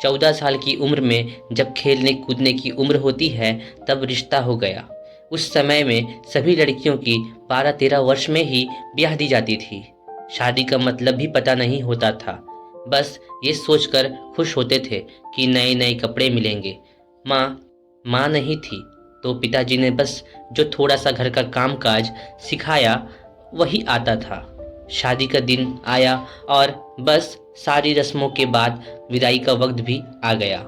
14 साल की उम्र में जब खेलने कूदने की उम्र होती है तब रिश्ता हो गया। उस समय में सभी लड़कियों की 12-13 वर्ष में ही ब्याह दी जाती थी। शादी का मतलब भी पता नहीं होता था। बस ये सोचकर खुश होते थे कि नए नए कपड़े मिलेंगे। माँ माँ नहीं थी तो पिताजी ने बस जो थोड़ा सा घर का काम काज सिखाया वही आता था। शादी का दिन आया और बस सारी रस्मों के बाद विदाई का वक्त भी आ गया।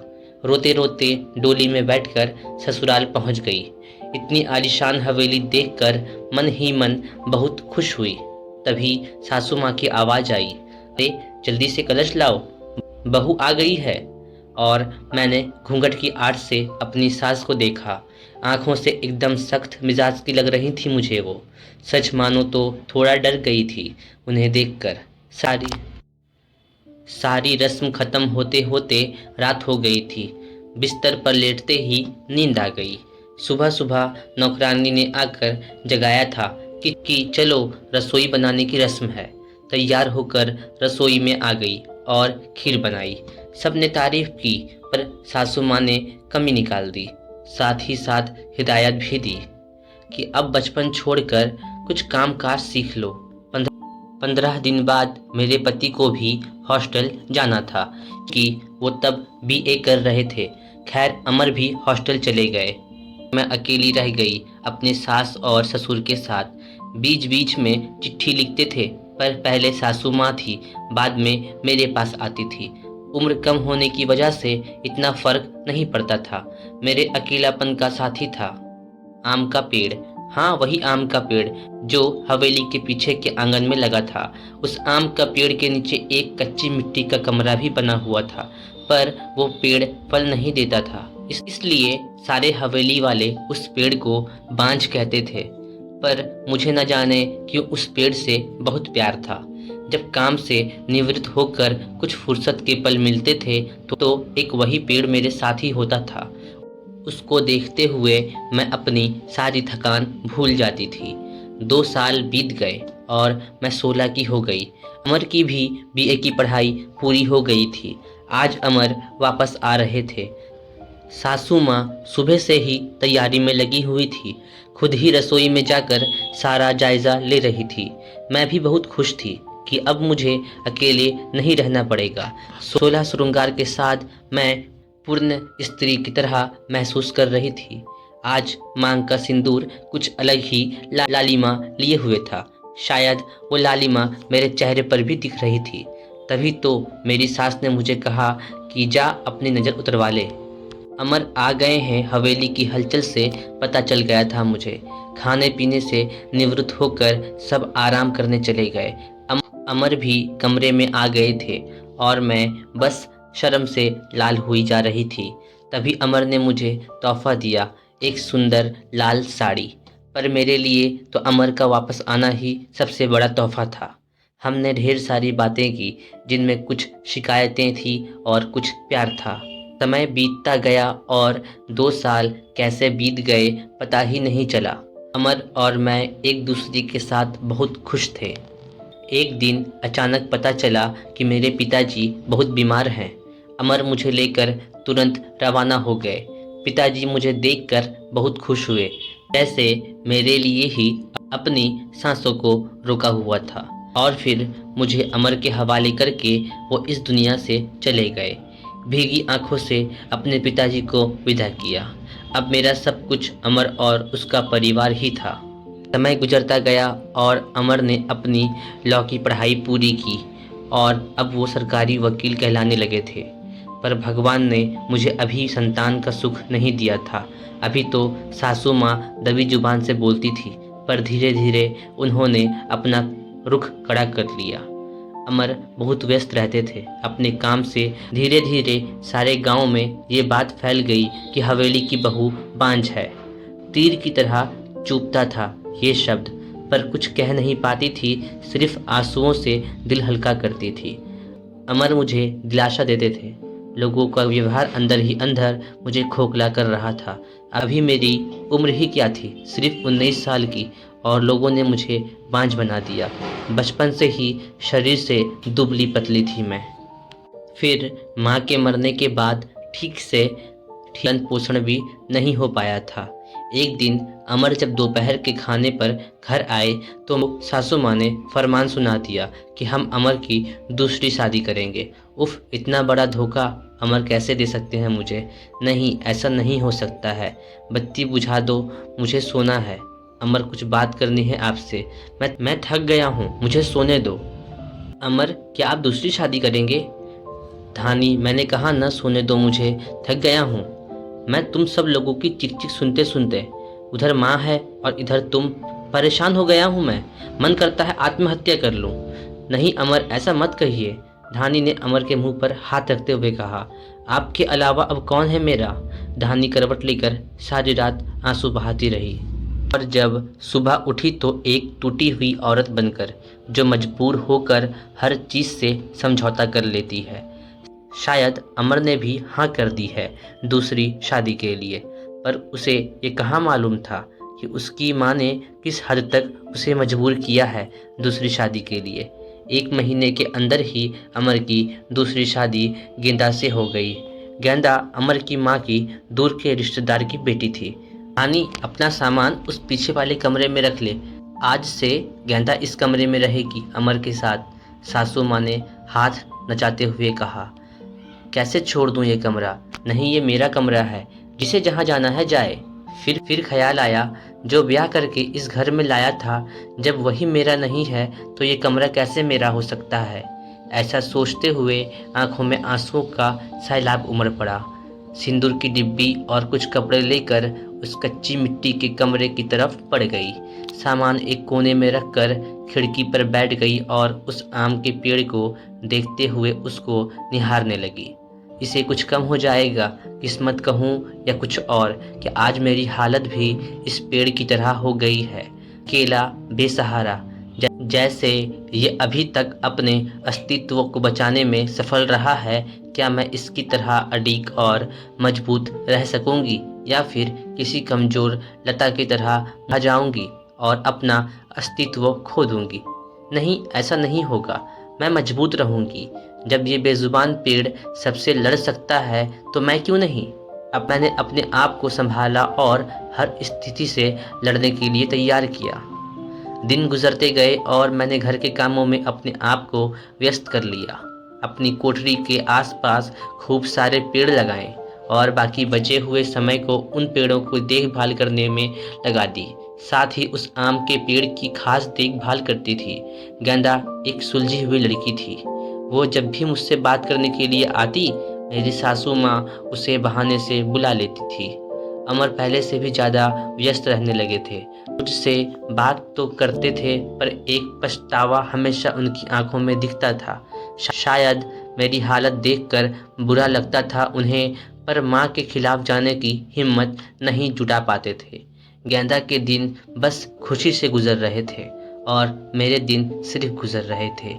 रोते रोते डोली में बैठकर ससुराल पहुंच गई। इतनी आलीशान हवेली देखकर मन ही मन बहुत खुश हुई। तभी सासू माँ की आवाज़ आई, अरे जल्दी से कलश लाओ, बहू आ गई है। और मैंने घूंघट की आड़ से अपनी सास को देखा। आंखों से एकदम सख्त मिजाज की लग रही थी मुझे वो। सच मानो तो थोड़ा डर गई थी उन्हें देखकर। सारी सारी रस्म खत्म होते होते रात हो गई थी। बिस्तर पर लेटते ही नींद आ गई। सुबह सुबह नौकरानी ने आकर जगाया था कि चलो रसोई बनाने की रस्म है। तैयार होकर रसोई में आ गई और खीर बनाई। सबने तारीफ की पर सासू माँ ने कमी निकाल दी। साथ ही साथ हिदायत भी दी कि अब बचपन छोड़कर कुछ काम काज सीख लो। 15 दिन बाद मेरे पति को भी हॉस्टल जाना था कि वो तब बीए कर रहे थे। खैर अमर भी हॉस्टल चले गए। मैं अकेली रह गई अपने सास और ससुर के साथ। बीच बीच में चिट्ठी लिखते थे पर पहले सासू माँ थी, बाद में मेरे पास आती थी। उम्र कम होने की वजह से इतना फर्क नहीं पड़ता था। मेरे अकेलापन का साथी था आम का पेड़। हाँ, वही आम का पेड़ जो हवेली के पीछे के आंगन में लगा था। उस आम का पेड़ के नीचे एक कच्ची मिट्टी का कमरा भी बना हुआ था, पर वो पेड़ फल नहीं देता था। इसलिए सारे हवेली वाले उस पेड़ को बांझ कहते थे। पर मुझे न जाने क्यों उस पेड़ से बहुत प्यार था। जब काम से निवृत्त होकर कुछ फुर्सत के पल मिलते थे तो एक वही पेड़ मेरे साथ ही होता था। उसको देखते हुए मैं अपनी सारी थकान भूल जाती थी। 2 साल बीत गए और मैं 16 की हो गई। अमर की भी बीए की पढ़ाई पूरी हो गई थी। आज अमर वापस आ रहे थे। सासू माँ सुबह से ही तैयारी में लगी हुई थी। खुद ही रसोई में जाकर सारा जायजा ले रही थी। मैं भी बहुत खुश थी कि अब मुझे अकेले नहीं रहना पड़ेगा। 16 श्रृंगार के साथ मैं पूर्ण स्त्री की तरह महसूस कर रही थी। आज मांग का सिंदूर कुछ अलग ही लालिमा लिए हुए था। शायद वो लालिमा मेरे चेहरे पर भी दिख रही थी। तभी तो मेरी सास ने मुझे कहा कि जा अपनी नज़र उतरवा ले। अमर आ गए हैं। हवेली की हलचल से पता चल गया था मुझे। खाने पीने से निवृत्त होकर सब आराम करने चले गए। अमर भी कमरे में आ गए थे और मैं बस शर्म से लाल हुई जा रही थी। तभी अमर ने मुझे तोहफा दिया, एक सुंदर लाल साड़ी। पर मेरे लिए तो अमर का वापस आना ही सबसे बड़ा तोहफा था। हमने ढेर सारी बातें की जिनमें कुछ शिकायतें थी और कुछ प्यार था। समय बीतता गया और 2 साल कैसे बीत गए पता ही नहीं चला। अमर और मैं एक दूसरे के साथ बहुत खुश थे। एक दिन अचानक पता चला कि मेरे पिताजी बहुत बीमार हैं। अमर मुझे लेकर तुरंत रवाना हो गए। पिताजी मुझे देखकर बहुत खुश हुए, जैसे मेरे लिए ही अपनी सांसों को रोका हुआ था। और फिर मुझे अमर के हवाले करके वो इस दुनिया से चले गए। भीगी आंखों से अपने पिताजी को विदा किया। अब मेरा सब कुछ अमर और उसका परिवार ही था। समय गुजरता गया और अमर ने अपनी लॉ की पढ़ाई पूरी की और अब वो सरकारी वकील कहलाने लगे थे। पर भगवान ने मुझे अभी संतान का सुख नहीं दिया था। अभी तो सासू माँ दबी जुबान से बोलती थी, पर धीरे धीरे उन्होंने अपना रुख कड़ा कर लिया। अमर बहुत व्यस्त रहते थे अपने काम से। धीरे धीरे सारे गांव में ये बात फैल गई कि हवेली की बहू बांझ है। तीर की तरह चुभता था ये शब्द, पर कुछ कह नहीं पाती थी, सिर्फ आंसुओं से दिल हल्का करती थी। अमर मुझे दिलासा देते थे। लोगों का व्यवहार अंदर ही अंदर मुझे खोखला कर रहा था। अभी मेरी उम्र ही क्या थी, सिर्फ 19 साल की, और लोगों ने मुझे बांझ बना दिया। बचपन से ही शरीर से दुबली पतली थी मैं। फिर माँ के मरने के बाद ठीक से पालन पोषण भी नहीं हो पाया था। एक दिन अमर जब दोपहर के खाने पर घर आए तो सासू माँ ने फरमान सुना दिया कि हम अमर की दूसरी शादी करेंगे। उफ, इतना बड़ा धोखा अमर कैसे दे सकते हैं मुझे? नहीं, ऐसा नहीं हो सकता है। बत्ती बुझा दो, मुझे सोना है। अमर, कुछ बात करनी है आपसे। मैं थक गया हूँ, मुझे सोने दो। अमर, क्या आप दूसरी शादी करेंगे? धानी, मैंने कहा न सोने दो मुझे, थक गया हूँ मैं तुम सब लोगों की चिक चिक सुनते सुनते। उधर माँ है और इधर तुम। परेशान हो गया हूँ मैं, मन करता है आत्महत्या कर लूँ। नहीं अमर, ऐसा मत कहिए। धानी ने अमर के मुंह पर हाथ रखते हुए कहा, आपके अलावा अब कौन है मेरा? धानी करवट लेकर सारी रात आंसू बहाती रही और जब सुबह उठी तो एक टूटी हुई औरत बनकर, जो मजबूर होकर हर चीज़ से समझौता कर लेती है। शायद अमर ने भी हाँ कर दी है दूसरी शादी के लिए, पर उसे ये कहाँ मालूम था कि उसकी माँ ने किस हद तक उसे मजबूर किया है दूसरी शादी के लिए। 1 महीने के अंदर ही अमर की दूसरी शादी गेंदा से हो गई। गेंदा अमर की माँ की दूर के रिश्तेदार की बेटी थी। रानी, अपना सामान उस पीछे वाले कमरे में रख ले। आज से गेंदा इस कमरे में रहेगी अमर के साथ, सासू माँ ने हाथ नचाते हुए कहा। कैसे छोड़ दूं ये कमरा? नहीं, ये मेरा कमरा है, जिसे जहाँ जाना है जाए। फिर ख्याल आया, जो ब्याह करके इस घर में लाया था, जब वही मेरा नहीं है तो ये कमरा कैसे मेरा हो सकता है? ऐसा सोचते हुए आंखों में आंसुओं का सैलाब उमड़ पड़ा। सिंदूर की डिब्बी और कुछ कपड़े लेकर उस कच्ची मिट्टी के कमरे की तरफ बढ़ गई। सामान एक कोने में रखकर खिड़की पर बैठ गई और उस आम के पेड़ को देखते हुए उसको निहारने लगी। इसे कुछ कम हो जाएगा, किस्मत कहूँ या कुछ और, कि आज मेरी हालत भी इस पेड़ की तरह हो गई है, अकेला, बेसहारा। जैसे ये अभी तक अपने अस्तित्व को बचाने में सफल रहा है, क्या मैं इसकी तरह अडिग और मजबूत रह सकूंगी, या फिर किसी कमजोर लता की तरह रह जाऊंगी और अपना अस्तित्व खो दूंगी? नहीं, ऐसा नहीं होगा। मैं मजबूत रहूंगी। जब ये बेजुबान पेड़ सबसे लड़ सकता है तो मैं क्यों नहीं? अब मैंने अपने आप को संभाला और हर स्थिति से लड़ने के लिए तैयार किया। दिन गुजरते गए और मैंने घर के कामों में अपने आप को व्यस्त कर लिया। अपनी कोठरी के आसपास खूब सारे पेड़ लगाए और बाकी बचे हुए समय को उन पेड़ों को देखभाल करने में लगा दी। साथ ही उस आम के पेड़ की खास देखभाल करती थी। गेंदा एक सुलझी हुई लड़की थी। वो जब भी मुझसे बात करने के लिए आती, मेरी सासू माँ उसे बहाने से बुला लेती थी। अमर पहले से भी ज़्यादा व्यस्त रहने लगे थे। मुझसे बात तो करते थे, पर एक पछतावा हमेशा उनकी आंखों में दिखता था। शायद मेरी हालत देखकर बुरा लगता था उन्हें, पर माँ के खिलाफ जाने की हिम्मत नहीं जुटा पाते थे। गेंदा के दिन बस खुशी से गुजर रहे थे और मेरे दिन सिर्फ गुजर रहे थे।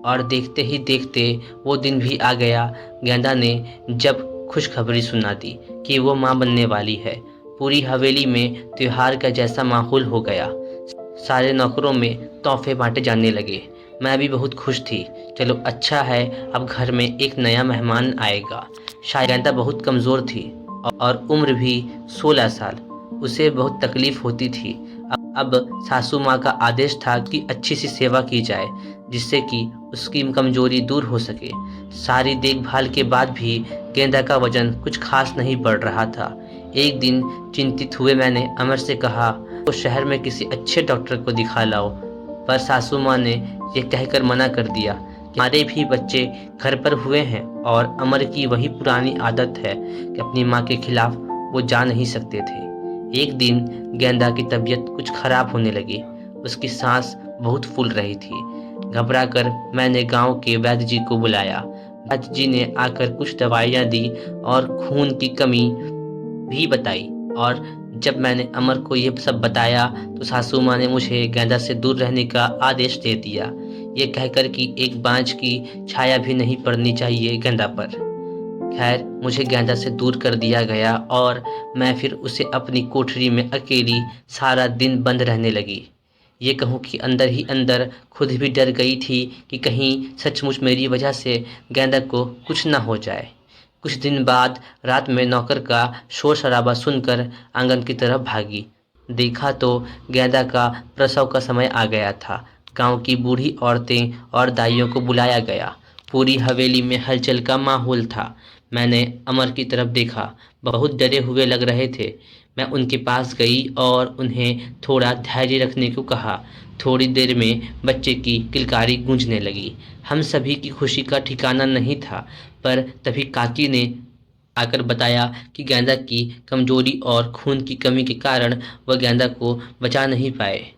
और देखते ही देखते वो दिन भी आ गया। गेंदा ने जब खुशखबरी सुना दी कि वो माँ बनने वाली है, पूरी हवेली में त्योहार का जैसा माहौल हो गया। सारे नौकरों में तोहफे बांटे जाने लगे। मैं भी बहुत खुश थी। चलो अच्छा है, अब घर में एक नया मेहमान आएगा। शायद गेंदा बहुत कमज़ोर थी और उम्र भी 16 साल। उसे बहुत तकलीफ होती थी। अब सासू माँ का आदेश था कि अच्छी सी सेवा की जाए, जिससे कि उसकी कमजोरी दूर हो सके। सारी देखभाल के बाद भी गेंदा का वजन कुछ खास नहीं बढ़ रहा था। एक दिन चिंतित हुए मैंने अमर से कहा, तो शहर में किसी अच्छे डॉक्टर को दिखा लाओ, पर सासू माँ ने यह कहकर मना कर दिया कि हमारे भी बच्चे घर पर हुए हैं और अमर की वही पुरानी आदत है कि अपनी माँ के खिलाफ वो जा नहीं सकते थे। एक दिन गेंदा की तबीयत कुछ खराब होने लगी। उसकी सांस बहुत फूल रही थी। घबराकर मैंने गांव के वैद्य जी को बुलाया। वैद्य जी ने आकर कुछ दवाइयां दी और खून की कमी भी बताई। और जब मैंने अमर को ये सब बताया तो सासू माँ ने मुझे गेंदा से दूर रहने का आदेश दे दिया, ये कहकर कि एक बांझ की छाया भी नहीं पड़नी चाहिए गेंदा पर। खैर, मुझे गेंदा से दूर कर दिया गया और मैं फिर उसे अपनी कोठरी में अकेली सारा दिन बंद रहने लगी। ये कहूँ कि अंदर ही अंदर खुद भी डर गई थी कि कहीं सचमुच मेरी वजह से गेंदा को कुछ न हो जाए। कुछ दिन बाद रात में नौकर का शोर शराबा सुनकर आंगन की तरफ भागी। देखा तो गेंदा का प्रसव का समय आ गया था। गांव की बूढ़ी औरतें और दाइयों को बुलाया गया। पूरी हवेली में हलचल का माहौल था। मैंने अमर की तरफ देखा, बहुत डरे हुए लग रहे थे। मैं उनके पास गई और उन्हें थोड़ा धैर्य रखने को कहा। थोड़ी देर में बच्चे की किलकारी गूंजने लगी। हम सभी की खुशी का ठिकाना नहीं था। पर तभी काकी ने आकर बताया कि गेंदा की कमजोरी और खून की कमी के कारण वह गेंदा को बचा नहीं पाए।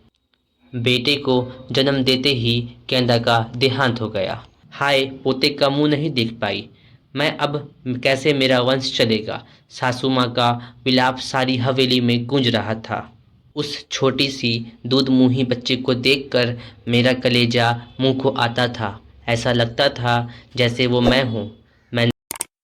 बेटे को जन्म देते ही गेंदा का देहांत हो गया। हाय, पोते का मुंह नहीं देख पाई मैं अब, कैसे मेरा वंश चलेगा। सासू माँ का विलाप सारी हवेली में गूंज रहा था। उस छोटी सी दूध मुंही बच्चे को देखकर मेरा कलेजा मुंह को आता था। ऐसा लगता था जैसे वो मैं हूँ।